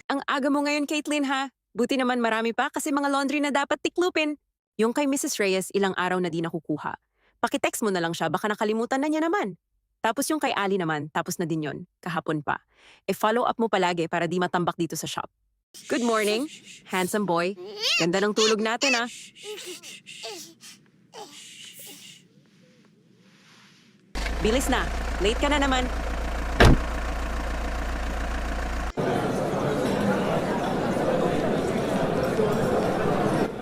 Ang aga mo ngayon, Caitlin, ha? Buti naman marami pa kasi mga laundry na dapat tiklupin. Yung kay Mrs. Reyes, ilang araw na di nakukuha. Pakitext mo na lang siya, baka nakalimutan na niya naman. Tapos yung kay Ali naman, tapos na din yon, kahapon pa. Follow up mo palagi para di matambak dito sa shop. Good morning, handsome boy. Ganda ng tulog natin, ha? Bilis na, late ka na naman.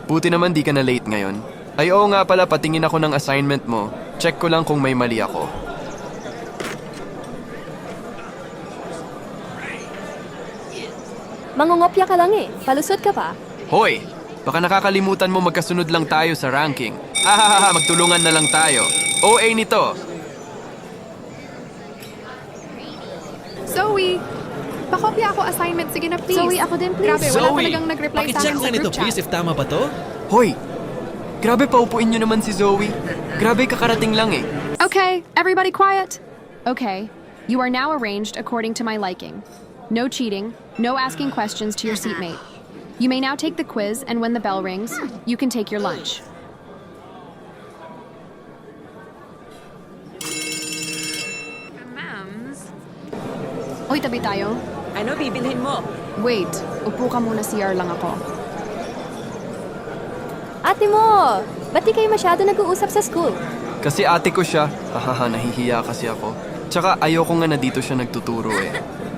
Buti naman di ka na late ngayon. Ay oo nga pala, patingin ako ng assignment mo. Check ko lang kung may mali ako. Mangungopya ka lang eh. Palusot ka pa. Hoy! Baka nakakalimutan mo magkasunod lang tayo sa ranking. Ahahaha, magtulungan na lang tayo. OA nito. Zoe! Pakopya ako assignment. Sige na, please. Zoe, ako din, please. Grabe, wala Zoe, talagang nag-reply sa pakicheck akin sa nga nito group chat. please if tama ba to? Hoy! Grabe, paupuin nyo naman si Zoe. Grabe, kakarating lang eh. Okay, everybody quiet. Okay, you are now arranged according to my liking. No cheating, no asking questions to your seatmate. You may now take the quiz, and when the bell rings, you can take your lunch. Uy, tabi tayo. Ano bibilhin mo? Wait, upo ka muna, CR lang ako. Ate mo! Ba't di kayo masyado nag-uusap sa school? Kasi ate ko siya. Hahaha, nahihiya kasi ako. Tsaka ayoko nga na dito siya nagtuturo eh.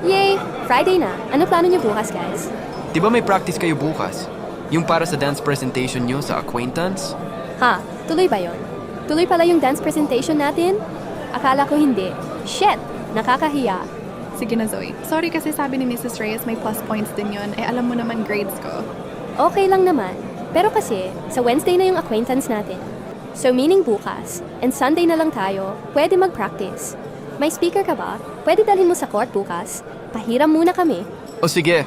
Yay! Friday na. Ano plano niyo bukas, guys? Di ba may practice kayo bukas? Yung para sa dance presentation nyo sa acquaintance? Ha? Tuloy ba yon? Tuloy pala yung dance presentation natin? Akala ko hindi. Shit! Nakakahiya. Sige na, Zoe. Sorry kasi sabi ni Mrs. Reyes may plus points din yun. Alam mo naman grades ko. Okay lang naman. Pero kasi, sa Wednesday na yung acquaintance natin. So meaning bukas, and Sunday na lang tayo, pwede mag-practice. May speaker ka ba? Pwede dalhin mo sa court bukas. Pahiram muna kami. O sige.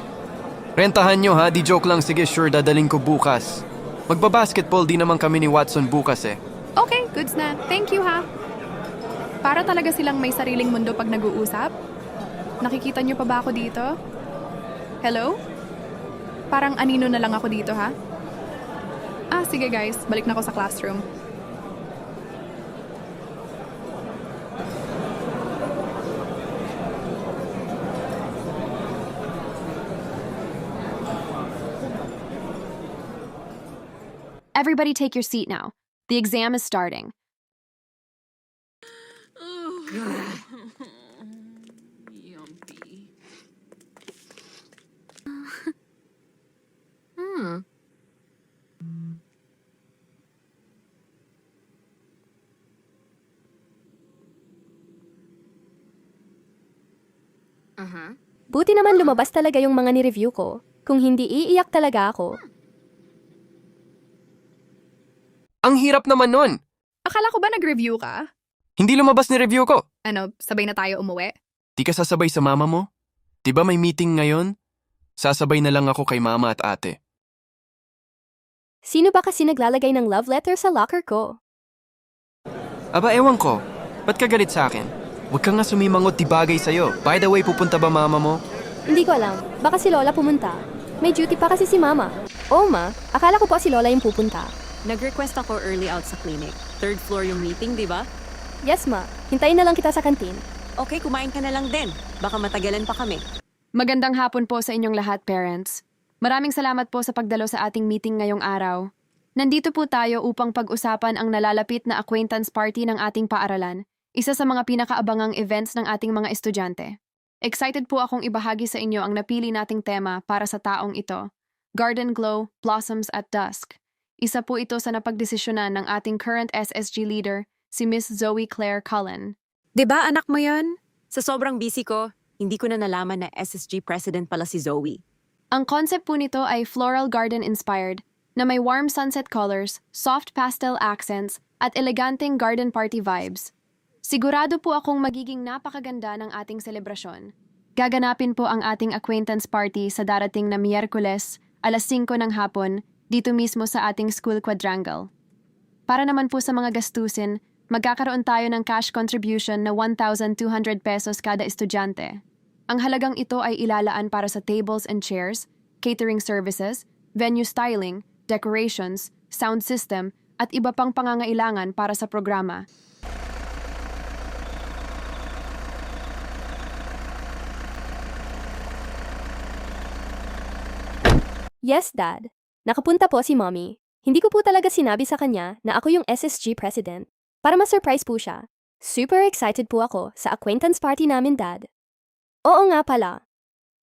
Rentahan nyo ha, di joke lang. Sige, sure, dadaling ko bukas. Magbabasketball din naman kami ni Watson bukas eh. Okay, goods na. Thank you, ha? Para talaga silang may sariling mundo pag nag-uusap? Nakikita niyo pa ba ako dito? Hello? Parang anino na lang ako dito, ha? Ah, sige guys. Balik na ako sa classroom. Everybody take your seat now. The exam is starting. Buti naman lumabas talaga yung mga ni-review ko. Kung hindi, iiyak talaga ako. Ang hirap naman nun. Akala ko ba nag-review ka? Hindi lumabas ni review ko. Ano, sabay na tayo umuwi? Di ka sasabay sa mama mo? Di ba may meeting ngayon? Sasabay na lang ako kay mama at ate. Sino ba kasi naglalagay ng love letter sa locker ko? Aba, ewan ko. Ba't ka galit sa akin? Huwag ka nga sumimangot, di bagay sa'yo. By the way, pupunta ba mama mo? Hindi ko alam. Baka si Lola pumunta. May duty pa kasi si Mama. Oo, Ma. Akala ko po si Lola yung pupunta. Nag-request ako early out sa clinic. Third floor yung meeting, di ba? Yes, Ma. Hintayin na lang kita sa kantin. Okay, kumain ka na lang din. Baka matagalan pa kami. Magandang hapon po sa inyong lahat, parents. Maraming salamat po sa pagdalo sa ating meeting ngayong araw. Nandito po tayo upang pag-usapan ang nalalapit na acquaintance party ng ating paaralan, isa sa mga pinakaabangang events ng ating mga estudyante. Excited po akong ibahagi sa inyo ang napili nating tema para sa taong ito, Garden Glow, Blossoms at Dusk. Isa po ito sa napagdesisyonan ng ating current SSG leader, si Miss Zoe Claire Cullen. 'Di ba anak mo 'yon? Sa sobrang busy ko, hindi ko na nalaman na SSG president pala si Zoe. Ang concept po nito ay floral garden inspired, na may warm sunset colors, soft pastel accents, at eleganteng garden party vibes. Sigurado po akong magiging napakaganda ng ating selebrasyon. Gaganapin po ang ating acquaintance party sa darating na Miyerkules, alas 5 ng hapon, dito mismo sa ating school quadrangle. Para naman po sa mga gastusin, magkakaroon tayo ng cash contribution na 1,200 pesos kada estudyante. Ang halagang ito ay ilalaan para sa tables and chairs, catering services, venue styling, decorations, sound system, at iba pang pangangailangan para sa programa. Yes, Dad. Nakapunta po si Mommy. Hindi ko po talaga sinabi sa kanya na ako yung SSG president. Para ma-surprise po siya. Super excited po ako sa acquaintance party namin, Dad. Oo nga pala.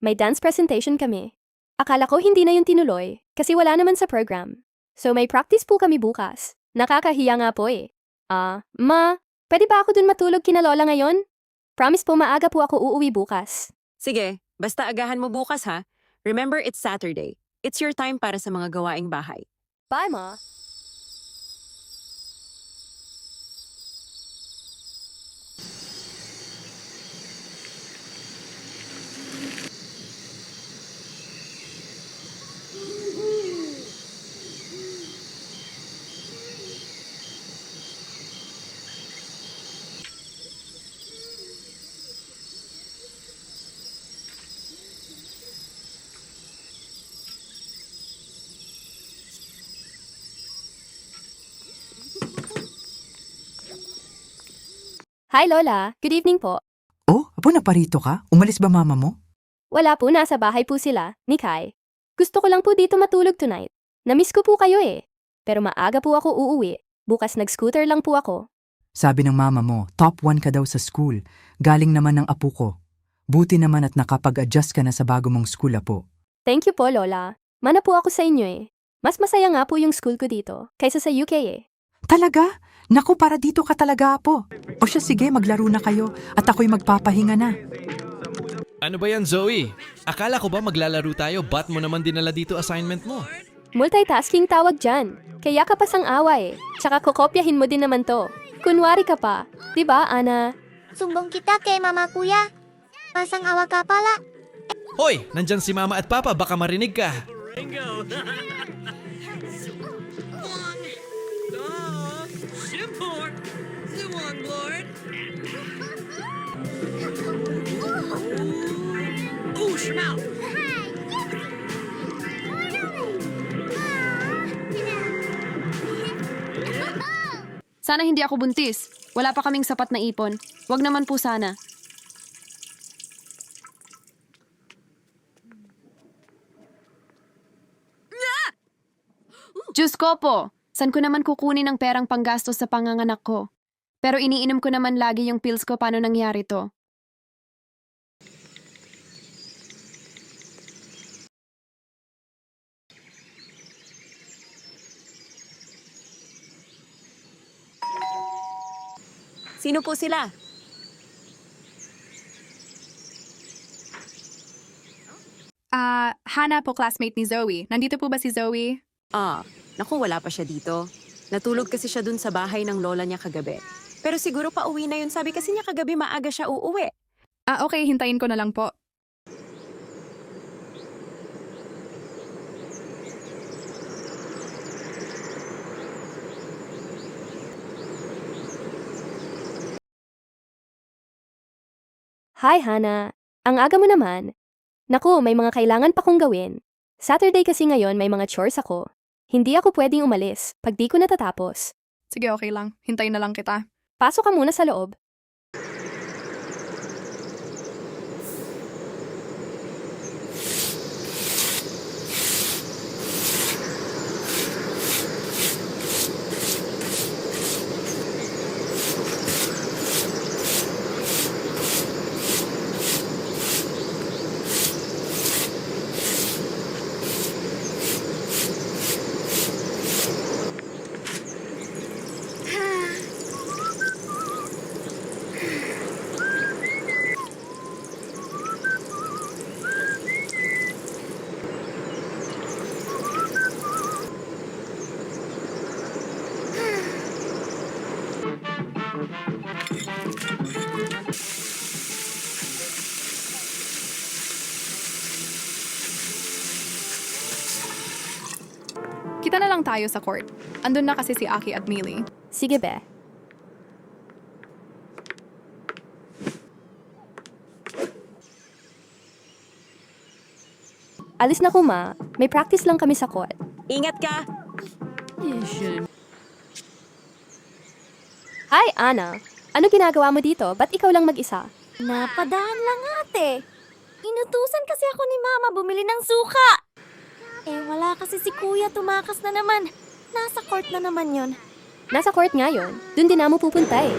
May dance presentation kami. Akala ko hindi na yung tinuloy kasi wala naman sa program. So may practice po kami bukas. Nakakahiya nga po eh. Ma, pwede ba ako dun matulog kina Lola ngayon? Promise po maaga po ako uuwi bukas. Sige, basta agahan mo bukas ha. Remember, it's Saturday. It's your time para sa mga gawaing bahay. Bye, Ma. Hi, Lola. Good evening po. Oh, apo naparito ka? Umalis ba mama mo? Wala po, nasa bahay po sila, ni Kai. Gusto ko lang po dito matulog tonight. Namiss ko po kayo eh. Pero maaga po ako uuwi. Bukas nag-scooter lang po ako. Sabi ng mama mo, top 1 ka daw sa school. Galing naman ng apo ko. Buti naman at nakapag-adjust ka na sa bago mong school, apo. Thank you po, Lola. Mana po ako sa inyo eh. Mas masaya nga po yung school ko dito, kaysa sa UK eh. Talaga? Naku, para dito ka talaga, apo. O siya, sige, maglaro na kayo at ako'y magpapahinga na. Ano ba yan, Zoe? Akala ko ba maglalaro tayo, ba't mo naman dinala dito assignment mo? Multitasking tawag dyan. Kaya ka pasang awa eh. Tsaka kokopyahin mo din naman to. Kunwari ka pa. Diba, Ana? Sumbong kita kay mama kuya. Masang awa ka pala. Hoy, nandyan si Mama at Papa, baka marinig ka. Sana hindi ako buntis. Wala pa kaming sapat na ipon. Wag naman po sana. Diyos ko po! San ko naman kukunin ang perang panggastos sa panganganak ko? Pero iniinom ko naman lagi yung pills ko paano nangyari to. Sino po sila? Hana po, classmate ni Zoe. Nandito po ba si Zoe? Naku, wala pa siya dito. Natulog kasi siya dun sa bahay ng lola niya kagabi. Pero siguro pa uwi na yun. Sabi kasi niya kagabi maaga siya uuwi. Okay, hintayin ko na lang po. Hi, Hana. Ang aga mo naman. Naku, may mga kailangan pa kong gawin. Saturday kasi ngayon may mga chores ako. Hindi ako pwedeng umalis pag di ko natatapos. Sige, okay lang. Hintayin na lang kita. Pasok ka muna sa loob. Kita na lang tayo sa court. Andun na kasi si Aki at Millie. Sige, be. Alis na ko, ma. May practice lang kami sa court. Ingat ka! Hi, Ana. Ano ginagawa mo dito? Ba't ikaw lang mag-isa? Napadaan lang ate. Inutusan kasi ako ni Mama bumili ng suka. Eh wala kasi si Kuya, tumakas na naman. Nasa court na naman yon. Nasa court nga yun. Doon din na mo pupunta eh.